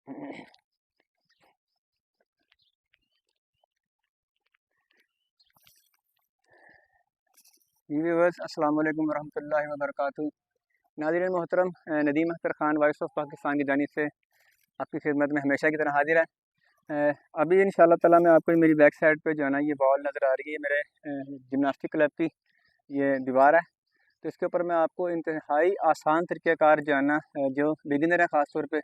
Viewers, अस्सलाम वालेकुम वरहमतुल्लाहि वबरकातुहू। नाज़रीन मोहतरम, नदीम अख्तर ख़ान वॉइस ऑफ पाकिस्तान की जानिब से आपकी खिदमत में हमेशा की तरह हाजिर है। अभी इंशाअल्लाह ताला मैं आपको मेरी बैक साइड पे जो है ना ये वॉल नज़र आ रही है, मेरे जिमनास्टिक क्लब की ये दीवार है। तो इसके ऊपर मैं आपको इंतहाई आसान तरीक़ेकार जो है ना, जो बिगिनर है ख़ास तौर पे,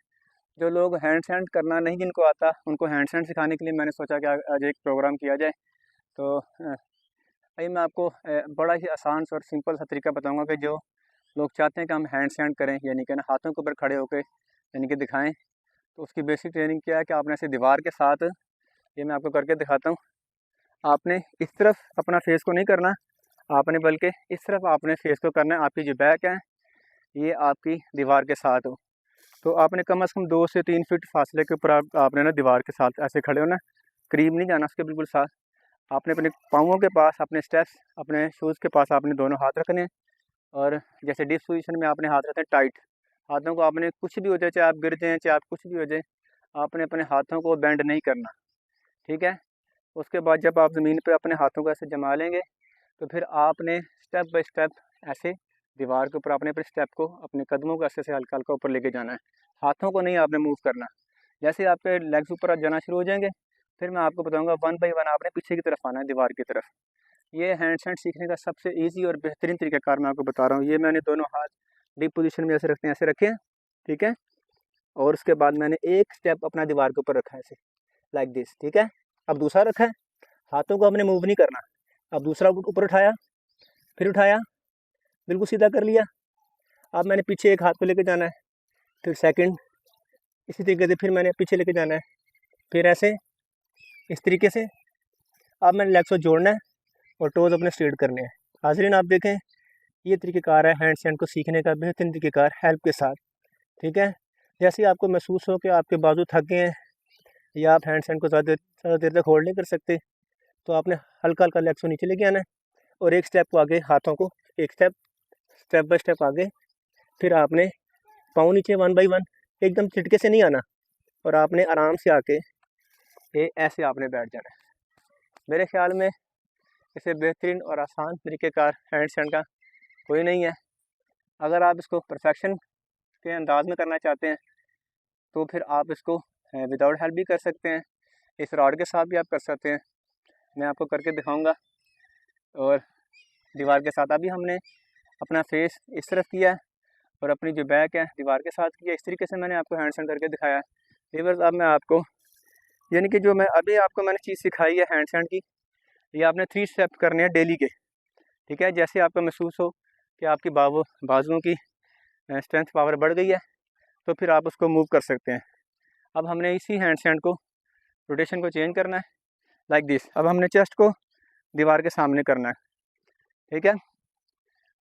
जो लोग हैंड स्टैंड करना नहीं जिनको आता, उनको हैंड स्टैंड सिखाने के लिए मैंने सोचा कि आज एक प्रोग्राम किया जाए। तो आइए मैं आपको बड़ा ही आसान और सिंपल सा तरीका बताऊंगा कि जो लोग चाहते हैं कि हम हैंड स्टैंड करें, यानी कि ना हाथों के ऊपर खड़े होकर यानी कि दिखाएं। तो उसकी बेसिक ट्रेनिंग क्या है कि आपने ऐसे दीवार के साथ, ये मैं आपको करके दिखाता हूँ, आपने इस तरफ अपना फेस को नहीं करना, आपने बल्कि इस तरफ आपने फेस को करना है। आपकी जो बैक है ये आपकी दीवार के साथ हो, तो आपने कम से कम 2 से 3 फीट फासले के ऊपर आपने ना दीवार के साथ ऐसे खड़े होना, करीब नहीं जाना उसके बिल्कुल साथ। आपने अपने पाँवों के पास, अपने स्टेप्स, अपने शूज़ के पास आपने दोनों हाथ रखने हैं। और जैसे डिप पोजीशन में आपने हाथ रखते हैं टाइट, हाथों को आपने कुछ भी हो जाए, चाहे आप गिर जाएँ, चाहे आप कुछ भी हो जाए, आपने अपने हाथों को बेंड नहीं करना, ठीक है। उसके बाद जब आप ज़मीन पे अपने हाथों को ऐसे जमा लेंगे, तो फिर आपने स्टेप बाय स्टेप ऐसे दीवार के ऊपर अपने स्टेप को, अपने कदमों को ऐसे से हल्का हल्का ऊपर लेके जाना है। हाथों को नहीं आपने मूव करना। जैसे आपके लेग्स ऊपर जाना शुरू हो जाएंगे, फिर मैं आपको बताऊंगा 1 बाय 1 आपने पीछे की तरफ आना है, दीवार की तरफ। ये हैंड स्टैंड सीखने का सबसे ईजी और बेहतरीन तरीक़ाकार मैं आपको बता रहा हूँ। ये मैंने दोनों हाथ डीप पोजीशन में ऐसे रखते हैं, ऐसे रखे हैं, ठीक है। और उसके बाद मैंने एक स्टेप अपना दीवार के ऊपर रखा है ऐसे, लाइक दिस, ठीक है। अब दूसरा रखा है, हाथों को हमने मूव नहीं करना। अब दूसरा ऊपर उठाया, फिर उठाया, बिल्कुल सीधा कर लिया। अब मैंने पीछे एक हाथ को लेके जाना है, फिर सेकंड इसी तरीके से, फिर मैंने पीछे लेके जाना है, फिर ऐसे इस तरीके से। अब मैंने लेग्स को जोड़ना है और टोज़ अपने स्ट्रेट करने हैं। हाज़रीन, आप देखें, ये तरीक़ेकार है हैंड स्टैंड को सीखने का, बेहतरीन तरीक़ेकार हेल्प के साथ, ठीक है। जैसे आपको महसूस हो कि आपके बाजू थक गए हैं या आप हैंड स्टैंड को ज़्यादा देर तक होल्ड नहीं कर सकते, तो आपने हल्का हल्का लेग्स को नीचे लेके आना है और एक स्टेप को आगे, हाथों को एक स्टेप बाय स्टेप आगे। फिर आपने पाँव नीचे 1 बाय 1, एकदम झटके से नहीं आना, और आपने आराम से आके ये ऐसे आपने बैठ जाना है। मेरे ख्याल में इससे बेहतरीन और आसान तरीक़ेकार हैंड स्टैंड का कोई नहीं है। अगर आप इसको परफेक्शन के अंदाज में करना चाहते हैं, तो फिर आप इसको विदाउट हेल्प भी कर सकते हैं, इस रॉड के साथ भी आप कर सकते हैं। मैं आपको करके दिखाऊंगा। और दीवार के साथ अभी हमने अपना फेस इस तरफ किया है और अपनी जो बैक है दीवार के साथ किया। इस तरीके से मैंने आपको हैंड स्टैंड करके दिखाया है। व्यूअर्स, अब मैं आपको, यानी कि जो मैं अभी आपको मैंने चीज़ सिखाई है हैंड स्टैंड की, ये आपने 3 स्टेप करने हैं डेली के, ठीक है। जैसे आपको महसूस हो कि आपकी बाजुओं की स्ट्रेंथ पावर बढ़ गई है, तो फिर आप उसको मूव कर सकते हैं। अब हमने इसी हैंड स्टैंड को, रोटेशन को चेंज करना है, लाइक दिस। अब हमने चेस्ट को दीवार के सामने करना है, ठीक है।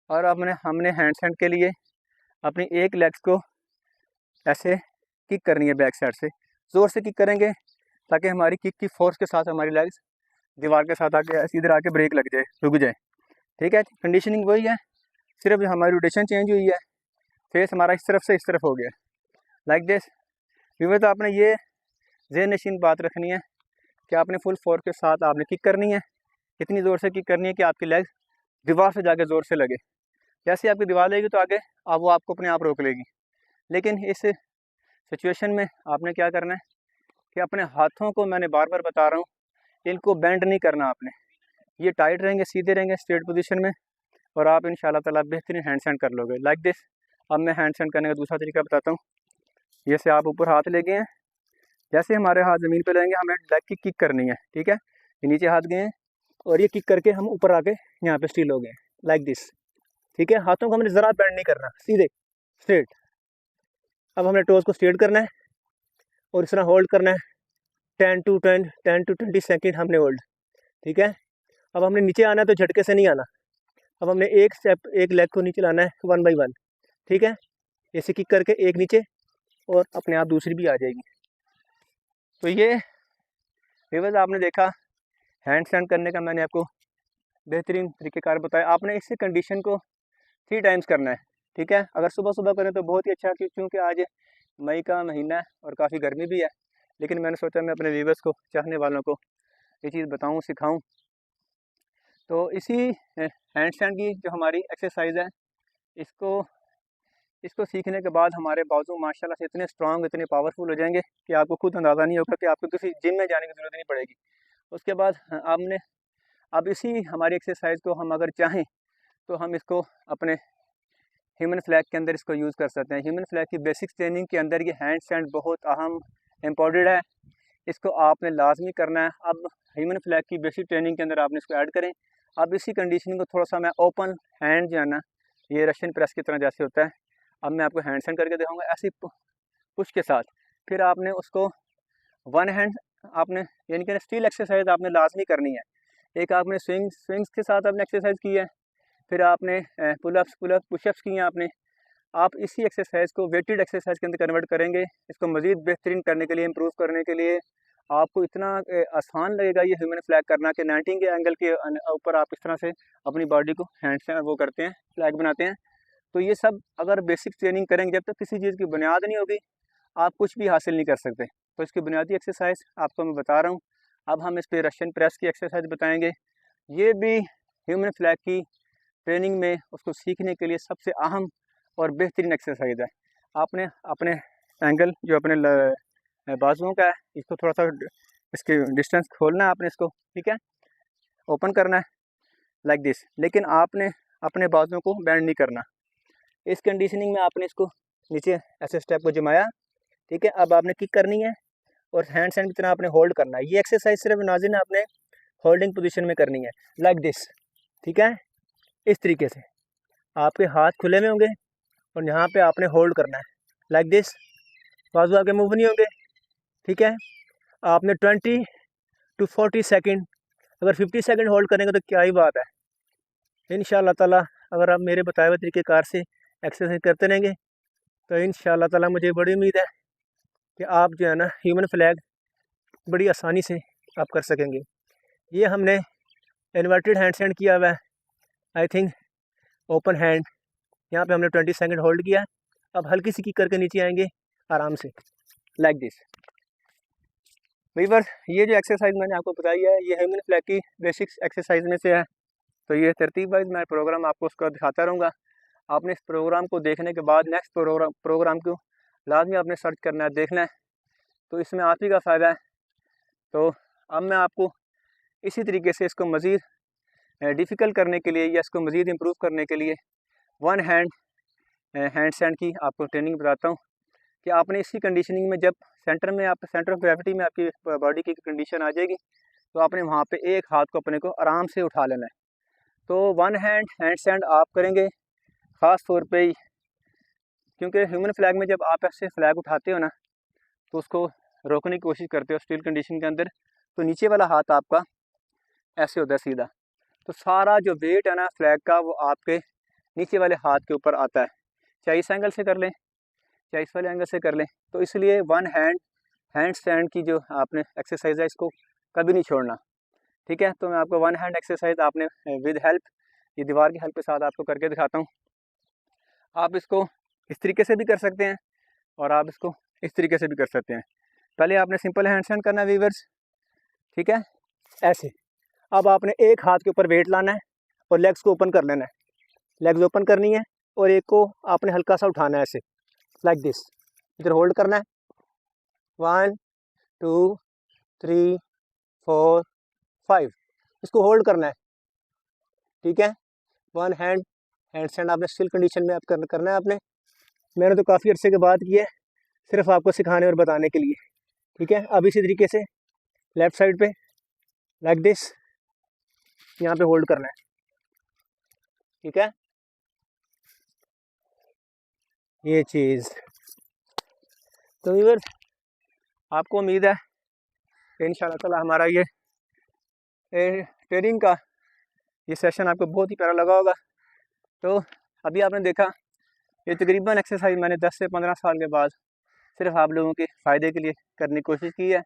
और अब हमने हैंड स्टैंड के लिए अपनी एक लेग्स को ऐसे किक करनी है, बैक साइड से ज़ोर से किक करेंगे, ताकि हमारी किक की फोर्स के साथ हमारी लेग्स दीवार के साथ आके ऐसे इधर आके ब्रेक लग जाए, रुक जाए, ठीक है। कंडीशनिंग वही है, सिर्फ हमारी रोटेशन चेंज हुई है, फेस हमारा इस तरफ से इस तरफ हो गया, लाइक दिस। व्यूअर्स, तो आपने ये ज़हन नशीन बात रखनी है कि आपने फुल फोर्स के साथ आपने किक करनी है, इतनी ज़ोर से किक करनी है कि आपकी लेग्स दीवार से जाके ज़ोर से लगे। जैसे आपकी दीवार लेगी तो आगे वो आपको अपने आप रोक लेगी। लेकिन इस सिचुएशन में आपने क्या करना है कि अपने हाथों को, मैंने बार बार बता रहा हूँ, इनको बेंड नहीं करना आपने। ये टाइट रहेंगे, सीधे रहेंगे स्ट्रेट पोजीशन में, और आप इंशाल्लाह ताला बेहतरीन हैंड स्टैंड कर लोगे, लाइक दिस। अब मैं हैंड स्टैंड करने का दूसरा तरीका बताता हूँ। जैसे आप ऊपर हाथ ले गए हैं, जैसे हमारे हाथ ज़मीन पे लगेंगे, हमें लेग की किक करनी है, ठीक है। ये नीचे हाथ गए हैं और ये किक करके हम ऊपर आके यहाँ पे स्टील हो गए, लाइक दिस, ठीक है। हाथों को हमने ज़रा बेंड नहीं करना, सीधे स्ट्रेट। अब हमने टोज़ को स्ट्रेट करना है और इस तरह होल्ड करना है 10 टू 20 सेकेंड हमने होल्ड, ठीक है। अब हमने नीचे आना है, तो झटके से नहीं आना। अब हमने एक स्टेप, एक लेग को नीचे लाना है 1 बाय 1, ठीक है। ऐसे किक करके एक नीचे और अपने आप दूसरी भी आ जाएगी। तो ये व्यूअर्स, आपने देखा हैंड स्टैंड करने का मैंने आपको बेहतरीन तरीक़ेकार बताया। आपने इसी कंडीशन को 3 टाइम्स करना है, ठीक है। अगर सुबह सुबह करें तो बहुत ही अच्छा, क्योंकि आज मई का महीना है और काफ़ी गर्मी भी है, लेकिन मैंने सोचा मैं अपने व्यूवर्स को, चाहने वालों को ये चीज़ बताऊं, सिखाऊं। तो इसी हैंड स्टैंड की जो हमारी एक्सरसाइज है, इसको इसको सीखने के बाद हमारे बाजू माशाल्लाह से इतने स्ट्रांग, इतने पावरफुल हो जाएंगे कि आपको खुद अंदाज़ा नहीं होगा कि आपको किसी जिम में जाने की ज़रूरत नहीं पड़ेगी। उसके बाद आपने अब इसी हमारी एक्सरसाइज को हम अगर चाहें तो हम इसको अपने ह्यूमन फ्लैग के अंदर इसको यूज़ कर सकते हैं। ह्यूमन फ्लैग की बेसिक ट्रेनिंग के अंदर ये हैंड स्टैंड बहुत अहम इम्पॉर्टेंट है, इसको आपने लाजमी करना है। अब ह्यूमन फ्लैग की बेसिक ट्रेनिंग के अंदर आपने इसको ऐड करें। अब इसी कंडीशनिंग को थोड़ा सा मैं ओपन हैंड जो है ना, ये रशियन प्रेस की तरह जैसे होता है, अब मैं आपको हैंड स्टैंड करके दिखाऊंगा ऐसे पुश के साथ। फिर आपने उसको वन हैंड आपने यानी कि स्टील एक्सरसाइज आपने लाजमी करनी है। एक आपने स्विंग्स के साथ आपने एक्सरसाइज की है, फिर आपने पुलअप्स पुशअप्स किए हैं आपने। आप इसी एक्सरसाइज को वेटेड एक्सरसाइज के अंदर कन्वर्ट करेंगे। इसको मज़ीद बेहतरीन करने के लिए, इम्प्रूव करने के लिए आपको इतना आसान लगेगा ये ह्यूमन फ्लैग करना कि 90 के एंगल के ऊपर आप इस तरह से अपनी बॉडी को हैंड से वो करते हैं, फ्लैग बनाते हैं। तो ये सब अगर बेसिक ट्रेनिंग करेंगे, जब तक किसी चीज़ की बुनियाद नहीं होगी आप कुछ भी हासिल नहीं कर सकते। तो इसकी बुनियादी एक्सरसाइज आपको मैं बता रहा हूँ। अब हम इस पर रशियन प्रेस की एक्सरसाइज बताएंगे। ये भी ह्यूमन फ्लैग की ट्रेनिंग में उसको सीखने के लिए सबसे अहम और बेहतरीन एक्सरसाइज है। आपने अपने एंगल जो अपने बाजुओं का है, इसको थोड़ा सा इसके डिस्टेंस खोलना है आपने इसको, ठीक है, ओपन करना है लाइक दिस। लेकिन आपने अपने बाजुओं को बेंड नहीं करना। इस कंडीशनिंग में आपने इसको नीचे ऐसे स्टेप को जमाया, ठीक है। अब आपने किक करनी है और हैंड स्टैंड की तरह आपने होल्ड करना है। ये एक्सरसाइज सिर्फ नाज़रीन आपने होल्डिंग पोजीशन में करनी है लाइक दिस, ठीक है। इस तरीके से आपके हाथ खुले में होंगे और यहाँ पे आपने होल्ड करना है लाइक दिस। बाजू आपके मूव नहीं होंगे, ठीक है। आपने 20 to 40 सेकेंड, अगर 50 सेकेंड होल्ड करेंगे तो क्या ही बात है। इंशाअल्लाह ताला अगर आप मेरे बताए हुए तरीक़ेकार से एक्सरसाइज करते रहेंगे तो इंशाअल्लाह ताला मुझे बड़ी उम्मीद है कि आप जो है ना ह्यूमन फ्लैग बड़ी आसानी से आप कर सकेंगे। ये हमने इन्वर्टेड हैंड स्टैंड किया हुआ है, आई थिंक ओपन हैंड। यहाँ पे हमने 20 सेकेंड होल्ड किया। अब हल्की सी किक करके नीचे आएंगे आराम से लाइक दिस। वीवर्स, ये जो एक्सरसाइज मैंने आपको बताई है ये ह्यूमन फ्लैग की बेसिक्स एक्सरसाइज में से है। तो ये तरतीब वाइज मैं प्रोग्राम आपको उसका दिखाता रहूँगा। आपने इस प्रोग्राम को देखने के बाद नेक्स्ट प्रोग्राम को लाजमी आपने सर्च करना है, देखना है, तो इसमें आप ही का फ़ायदा है। तो अब मैं आपको इसी तरीके से इसको मज़ीद डिफ़िकल्ट करने के लिए या इसको मज़ीद इम्प्रूव करने के लिए वन हैंड स्टैंड की आपको ट्रेनिंग बताता हूँ कि आपने इसी कंडीशनिंग में जब सेंटर ऑफ ग्रेविटी में आपकी बॉडी की कंडीशन आ जाएगी तो आपने वहाँ पे एक हाथ को अपने को आराम से उठा लेना है। तो वन हैंड स्टैंड आप करेंगे ख़ास तौर पे ही, क्योंकि ह्यूमन फ्लैग में जब आप ऐसे फ्लैग उठाते हो ना तो उसको रोकने की कोशिश करते हो स्टील कंडीशन के अंदर, तो नीचे वाला हाथ आपका ऐसे होता है सीधा, तो सारा जो वेट है ना फ्लैग का वो आपके नीचे वाले हाथ के ऊपर आता है। चाहे इस एंगल से कर लें चाहे इस वाले एंगल से कर लें। तो इसलिए वन हैंड स्टैंड की जो आपने एक्सरसाइज है इसको कभी नहीं छोड़ना, ठीक है। तो मैं आपको वन हैंड एक्सरसाइज आपने विद हेल्प, ये दीवार की हेल्प के साथ आपको करके दिखाता हूँ। आप इसको इस तरीके से भी कर सकते हैं और आप इसको इस तरीके से भी कर सकते हैं। पहले आपने सिंपल हैंड स्टैंड करना है वीवर्स, ठीक है, ऐसे। अब आपने एक हाथ के ऊपर वेट लाना है और लेग्स को ओपन कर लेना है, लेग्स ओपन करनी है और एक को आपने हल्का सा उठाना है ऐसे लाइक दिस। इधर होल्ड करना है 1 2 3 4 5, इसको होल्ड करना है, ठीक है। वन हैंड स्टैंड आपने स्टिल कंडीशन में आप करना है आपने। मैंने तो काफ़ी अरसे के बाद किया है, सिर्फ आपको सिखाने और बताने के लिए, ठीक है। अब इसी तरीके से लेफ़्ट साइड पे लाइक दिस यहाँ पे होल्ड करना है, ठीक है। ये चीज़ तो व्यूअर्स आपको उम्मीद है कि इंशाअल्लाह ताला हमारा ये ट्रेनिंग का ये सेशन आपको बहुत ही प्यारा लगा होगा। तो अभी आपने देखा ये तकरीबन एक्सरसाइज मैंने 10 से 15 साल के बाद सिर्फ आप लोगों के फ़ायदे के लिए करने की कोशिश की है।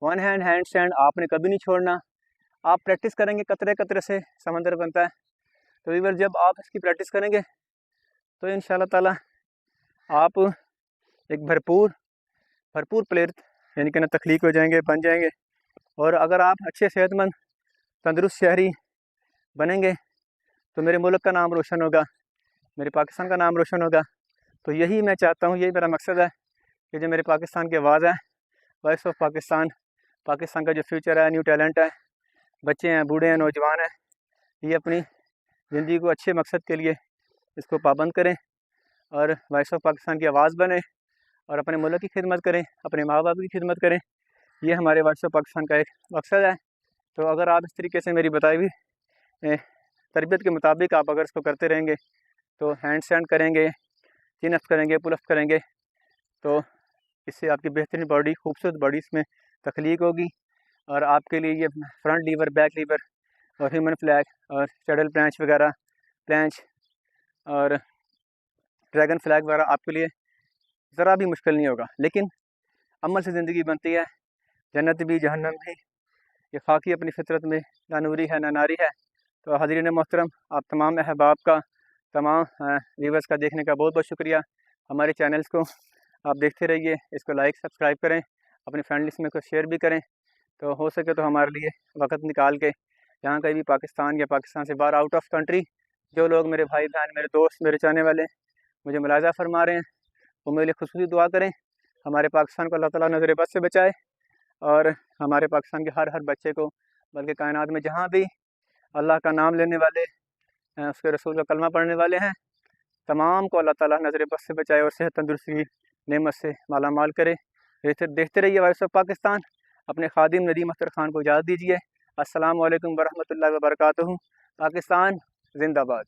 वन हैंड स्टैंड आपने कभी नहीं छोड़ना। आप प्रैक्टिस करेंगे, कतरे कतरे से समंदर बनता है। तो व्यूअर्स जब आप इसकी प्रैक्टिस करेंगे तो इंशाअल्लाह ताला आप एक भरपूर भरपूर प्लेयर यानी कि ना तख्लीक हो जाएंगे, बन जाएंगे। और अगर आप अच्छे सेहतमंद तंदुरुस्त शहरी बनेंगे तो मेरे मुल्क का नाम रोशन होगा, मेरे पाकिस्तान का नाम रोशन होगा। तो यही मैं चाहता हूँ, यही मेरा मकसद है कि जो मेरे पाकिस्तान की आवाज़ है, वॉइस ऑफ पाकिस्तान, पाकिस्तान का जो फ्यूचर है, न्यू टैलेंट है, बच्चे हैं, बूढ़े हैं, नौजवान हैं, ये अपनी ज़िंदगी को अच्छे मकसद के लिए इसको पाबंद करें और वॉइस ऑफ पाकिस्तान की आवाज़ बने और अपने मुल्क की खिदमत करें, अपने माँ बाप की खिदमत करें। ये हमारे वॉइस ऑफ पाकिस्तान का एक मकसद है। तो अगर आप इस तरीके से मेरी बताई हुई तरबियत के मुताबिक आप अगर इसको करते रहेंगे, तो हैंड स्टैंड करेंगे, चिन अप करेंगे, पुल अप करेंगे, तो इससे आपकी बेहतरीन बॉडी, खूबसूरत बॉडी इसमें तख्लीक होगी। और आपके लिए ये फ्रंट लीवर, बैक लीवर और ह्यूमन फ्लैग और सैडल प्लांच वगैरह, प्लांच और ड्रैगन फ्लैग वगैरह आपके लिए ज़रा भी मुश्किल नहीं होगा। लेकिन अमल से ज़िंदगी बनती है, जन्नत भी जहन्नम भी, ये खाकी अपनी फितरत में ना नूरी है ना नारी है। तो हाज़रीन मोहतरम, आप तमाम अहबाब का, तमाम व्यूवर्स का देखने का बहुत बहुत शुक्रिया। हमारे चैनल्स को आप देखते रहिए, इसको लाइक सब्सक्राइब करें, अपनी फ्रेंड लिस्ट में को शेयर भी करें। तो हो सके तो हमारे लिए वक्त निकाल के जहाँ कहीं भी पाकिस्तान या पाकिस्तान से बाहर आउट ऑफ कंट्री जो लोग मेरे भाई बहन, मेरे दोस्त, मेरे चाहने वाले मुझे मुलाज़ा फरमा रहे हैं, वो मेरे लिए खुसूसी दुआ करें। हमारे पाकिस्तान को अल्लाह ताला नज़र बद से बचाए और हमारे पाकिस्तान के हर बच्चे को, बल्कि कायनात में जहाँ भी अल्लाह का नाम लेने वाले, उसके रसूल का कलमा पढ़ने वाले हैं, तमाम को अल्लाह ताला नज़र बद से बचाए और सेहत तंदुरुस्ती की नेमत से माला माल करे। देखते रहिए वॉइस ऑफ पाकिस्तान। अपने खादिम नदीम अख्तर खान को इजाज़त दीजिए। अस्सलाम वालेकुम वरहमतुल्लाहि वबरकातुहू। पाकिस्तान जिंदाबाद।